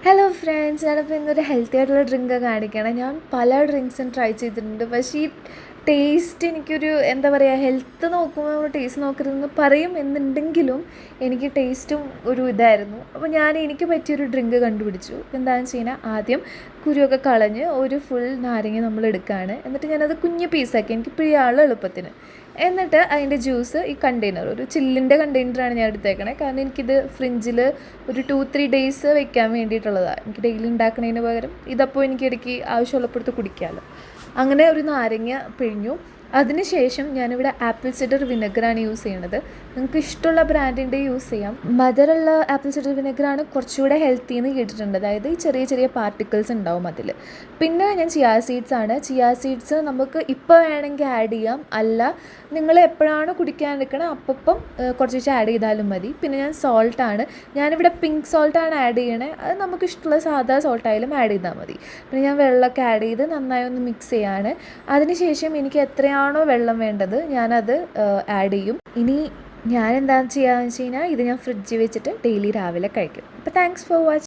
Hello friends, ഞാനിപ്പോൾ ഇന്നൊരു healthy ആയിട്ടുള്ള ഡ്രിങ്ക് കാണിക്കണം. ഞാൻ പല ഡ്രിങ്ക്സും ട്രൈ ചെയ്തിട്ടുണ്ട്. പക്ഷേ ഈ ടേസ്റ്റ് എനിക്കൊരു എന്താ പറയുക, ഹെൽത്ത് നോക്കുമ്പോൾ നമ്മൾ ടേസ്റ്റ് നോക്കരുതെന്ന് പറയും എന്നുണ്ടെങ്കിലും എനിക്ക് ടേസ്റ്റും ഒരു ഇതായിരുന്നു. അപ്പോൾ എനിക്ക് പറ്റിയൊരു ഡ്രിങ്ക് കണ്ടുപിടിച്ചു. എന്താണെന്ന് വെച്ച് കഴിഞ്ഞാൽ, ആദ്യം കുരുവൊക്കെ കളഞ്ഞ് ഒരു ഫുൾ നാരങ്ങ നമ്മൾ എടുക്കുകയാണ്. എന്നിട്ട് ഞാനത് കുഞ്ഞ് പീസാക്കി, എനിക്ക് പിഴിയാനുള്ള എളുപ്പത്തിന്. എന്നിട്ട് അതിൻ്റെ ജ്യൂസ് ഈ കണ്ടെയ്നർ, ഒരു ചില്ലിൻ്റെ കണ്ടെയ്നറാണ് ഞാൻ എടുത്തേക്കണേ. കാരണം എനിക്കിത് ഫ്രിഡ്ജിൽ ഒരു 2-3 ഡേയ്സ് വെക്കാൻ വേണ്ടിയിട്ടുള്ളതാണ്. എനിക്ക് ഡെയിലി ഉണ്ടാക്കുന്നതിന് പകരം ഇതപ്പോൾ എനിക്ക് ഇടയ്ക്ക് ആവശ്യമുള്ളപ്പോഴത്ത് കുടിക്കാമല്ലോ. അങ്ങനെ ഒരു നാരങ്ങ പിഴിഞ്ഞു. അതിനുശേഷം ഞാനിവിടെ ആപ്പിൾ സിഡർ വിനെഗറാണ് യൂസ് ചെയ്യണത്. നിങ്ങൾക്ക് ഇഷ്ടമുള്ള ബ്രാൻഡിൻ്റെ യൂസ് ചെയ്യാം. മധുരമുള്ള ആപ്പിൾ സിഡർ വിനെഗറാണ് കുറച്ചുകൂടെ ഹെൽത്തി എന്ന് കേട്ടിട്ടുണ്ട്. അതായത് ഈ ചെറിയ ചെറിയ പാർട്ടിക്കിൾസ് ഉണ്ടാവും അതിൽ. പിന്നെ ഞാൻ ചിയാ സീഡ്സ് ആണ്. ചിയാ സീഡ്സ് നമുക്ക് ഇപ്പോൾ വേണമെങ്കിൽ ആഡ് ചെയ്യാം, അല്ല നിങ്ങൾ എപ്പോഴാണ് കുടിക്കാൻ എടുക്കണത് അപ്പം കുറച്ച് ആഡ് ചെയ്താലും മതി. പിന്നെ ഞാൻ സോൾട്ടാണ്, ഞാനിവിടെ പിങ്ക് സോൾട്ടാണ് ആഡ് ചെയ്യണേ. അത് നമുക്ക് ഇഷ്ടമുള്ള സാധാ സോൾട്ടായാലും ആഡ് ചെയ്താൽ മതി. പിന്നെ ഞാൻ വെള്ളമൊക്കെ ആഡ് ചെയ്ത് നന്നായി ഒന്ന് മിക്സ് ചെയ്യാണ്. അതിനുശേഷം എനിക്ക് എത്രയാണോ വെള്ളം വേണ്ടത് ഞാനത് ആഡ് ചെയ്യും. ഇനി ഞാൻ എന്താ ചെയ്യുകയെന്ന് വെച്ച് കഴിഞ്ഞാൽ, ഇത് ഞാൻ ഫ്രിഡ്ജിൽ വെച്ചിട്ട് ഡെയിലി രാവിലെ കഴിക്കും. അപ്പോൾ താങ്ക്സ് ഫോർ വാച്ചിങ്.